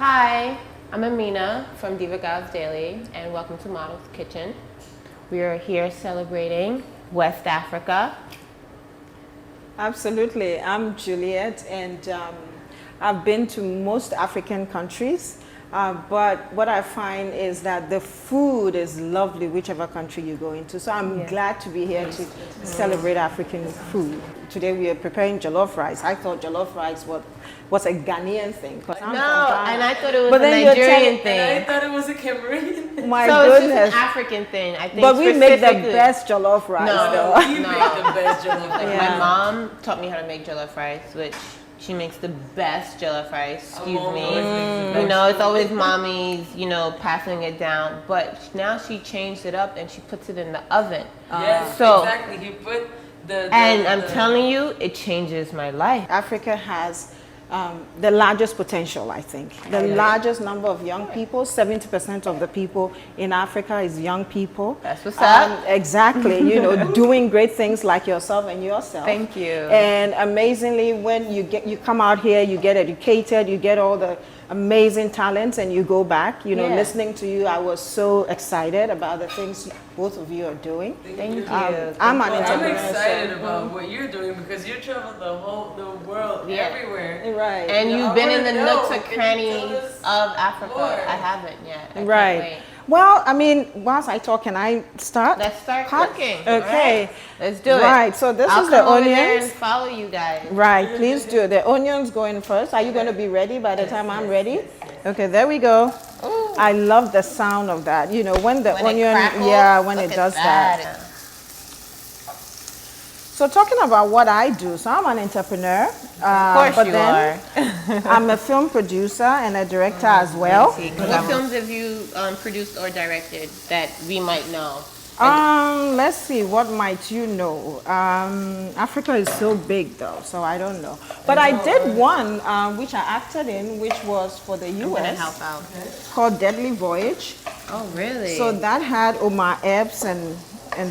Hi, I'm Amina from DivaGalsDaily, and welcome to Model's Kitchen. We are here celebrating West Africa. Absolutely. I'm Juliet, and I've been to most African countries. But what I find is that the food is lovely whichever country you go into. So I'm glad to be here to celebrate African food. Today we are preparing jollof rice. I thought jollof rice was a Ghanaian thing. No, and I thought it was a Nigerian thing. And I thought it was a Cameroonian. My so goodness. It's just an African thing, I think. But we make the best jollof rice, though. You make the best jollof rice. My mom taught me how to make jollof rice, which she makes the best jollof rice. Excuse me. You know, it's always mommy's, passing it down. But now she changed it up and she puts it in the oven. Yes, so, exactly. You put I'm telling you, it changes my life. Africa has the largest potential, I think. The largest number of young people, 70% of the people in Africa is young people. That's what's up. Exactly, doing great things like yourself and yourself. Thank you. And amazingly, when you come out here, you get educated, you get all the amazing talents, and you go back. Listening to you, I was so excited about the things both of you are doing. Thank you. I'm an entrepreneur. I'm excited about what you're doing because you traveled the world, everywhere. Right. And you've been in the nooks and crannies of Africa. More? I haven't yet. I can't Right. wait. Well, I mean, whilst I talk, can I start? Let's start cooking. Okay. Right. Let's do it. Right. So this I'll is the come over there onions. and follow you guys. Right. Please do. The onions going first. Are you going to be ready by the time I'm ready? Okay. There we go. Ooh. I love the sound of that. When the When onion, it crackles, when look it at does that. So talking about what I do, so I'm an entrepreneur. Of course but you then I'm a film producer and a director as well. What films have you produced or directed that we might know? Let's see, what might you know? Africa is so big though, so I don't know. But I did one which I acted in, which was for the US. I'm gonna help out. Called Deadly Voyage. Oh, really? So that had Omar Epps and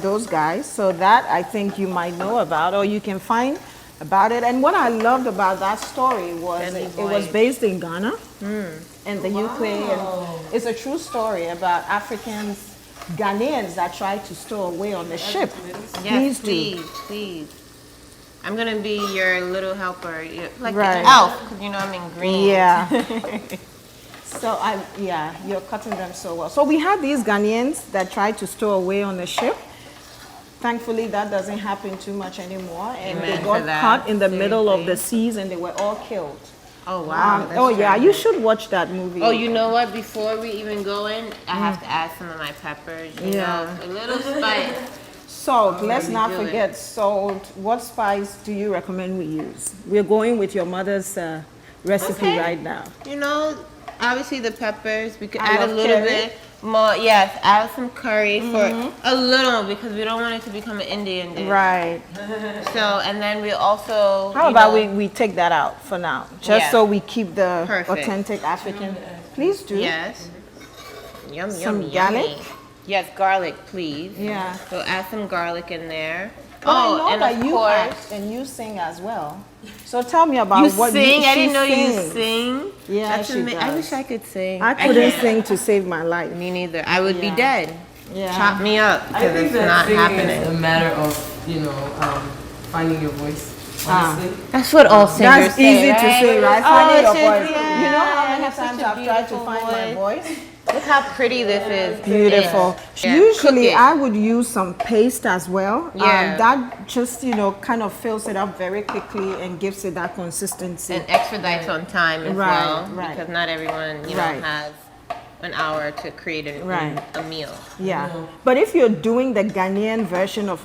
those guys. So that I think you might know about, or you can find about it. And what I loved about that story was it was based in Ghana and the UK. And it's a true story about Africans, Ghanaians that tried to stow away on the ship. Yes, please. I'm gonna be your little helper, like an elf, because I'm in green. Yeah. So you're cutting them so well. So we had these Ghanaians that tried to stow away on the ship. Thankfully, that doesn't happen too much anymore, and they got caught in the middle of the seas, and they were all killed. Oh wow! You should watch that movie. Oh, you know what? Before we even go in, I have to add some of my peppers. You know, a little spice. Salt. Let's not forget salt. What spice do you recommend we use? We're going with your mother's recipe right now. Obviously the peppers. We could add a little bit more. Yes, add some curry for a little because we don't want it to become an Indian dish. Right. So, and then we also. How about we take that out for now, just so we keep the authentic African. Please do. Yes. Yum, some garlic. Yes, garlic, please. Yeah. So add some garlic in there. I know that you act and you sing as well. So tell me about what you sing. I didn't know you sing. Yeah, she does. I wish I could sing. I couldn't sing to save my life. Me neither. I would be dead. Yeah. Chop me up because it's not happening. It's a matter of finding your voice. Honestly, that's what all singers say. That's easy to say, right? Finding your voice. Yeah. You know how many times I've tried to find my voice? Look how pretty this is. Beautiful. Yeah. Usually I would use some paste as well. Yeah. That just, kind of fills it up very quickly and gives it that consistency. And expedites on time as well. Because not everyone, has an hour to create a meal. Yeah. But if you're doing the Ghanaian version of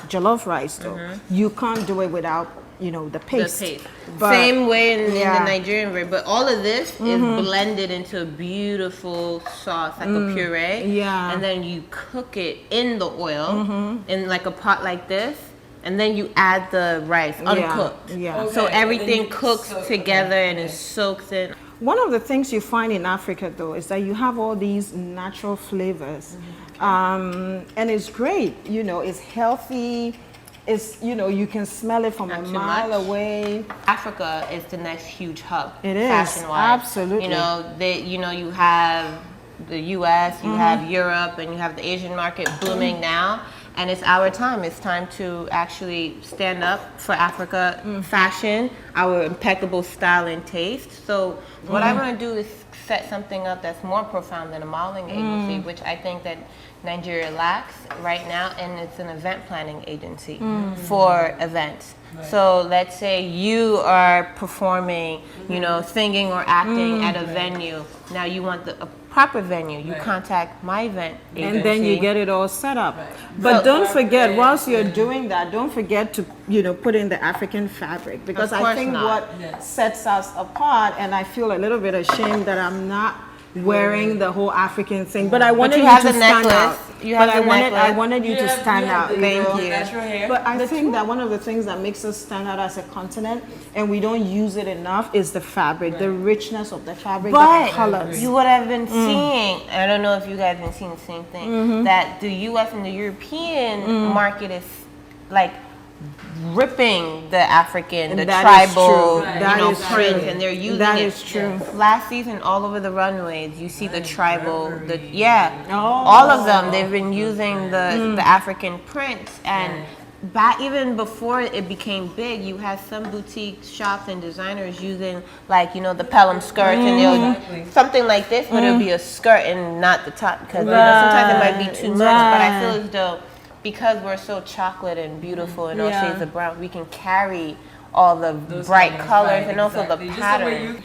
jollof rice though, you can't do it without the paste. But same way in the Nigerian version, but all of this is blended into a beautiful sauce, like a puree. Yeah. And then you cook it in the oil in like a pot like this, and then you add the rice uncooked. Yeah. Okay. So everything cooks together and it soaks in. One of the things you find in Africa though is that you have all these natural flavors, and it's great. It's healthy. It's, you know, you can smell it from a Not too mile much. away. Africa is the next huge hub. It is, fashion-wise. absolutely. You have the U.S., you have Europe, and you have the Asian market booming now. And it's our time. It's time to actually stand up for Africa fashion, our impeccable style and taste. So what I want to do is set something up that's more profound than a modeling agency, which I think that Nigeria lacks right now, and it's an event planning agency for events. Right. So let's say you are performing, you know, singing or acting at a venue. Now you want a proper venue. You contact my event agency. And then you get it all set up. Right. But So- don't forget, whilst you're doing that, don't forget to, you know, put in the African fabric, because Of I course think not. what Yes. sets us apart, and I feel a little bit ashamed that I'm not wearing the whole African thing, but I wanted you you have to the stand necklace. out. You have But the I necklace. wanted you to stand out. Thank you. Natural hair. But I think that one of the things that makes us stand out as a continent, and we don't use it enough, is the fabric, the richness of the fabric, the But colors. you would have been seeing, I don't know if you guys have been seeing the same thing, that the US and the European market is like ripping the African, And the that is tribal, true. Right. you That know, is print, true. and they're using That it. is true. Last season, all over the runways, you see the tribal, the Oh. all of them. They've been using the African prints, and back even before it became big, you had some boutique shops and designers using, like, you know, the Pelham skirts, and they'll Exactly. something like this, but it'll be a skirt and not the top, because you know, sometimes it might be too much. But I feel as though because we're so chocolate and beautiful and all Yeah. shades of brown, we can carry all the Those bright colors right, and also exactly. the Just the way pattern. you-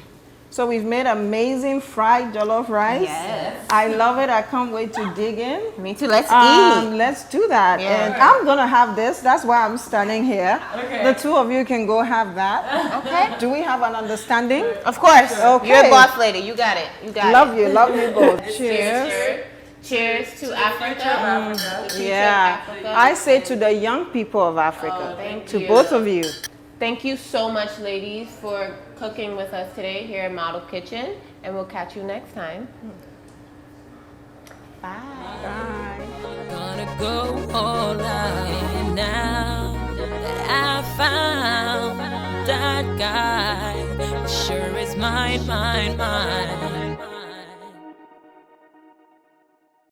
So we've made amazing fried jollof rice. Yes. I love it. I can't wait to dig in. Me too. Let's eat. Let's do that. Yeah. And I'm gonna have this. That's why I'm standing here. Okay. The two of you can go have that. Okay. Do we have an understanding? Of course. Okay. You're a boss lady. You got it. You got Love it. you both. Cheers. Cheers. Cheers to Africa. Africa. The future of Yeah. Africa. I say to the young people of Africa, Oh, thank to you. both of you. Thank you so much, ladies, for cooking with us today here at Model Kitchen, and we'll catch you next time. Bye. Bye. Gonna go all out now that I found that guy. Sure is mine, mine, mine.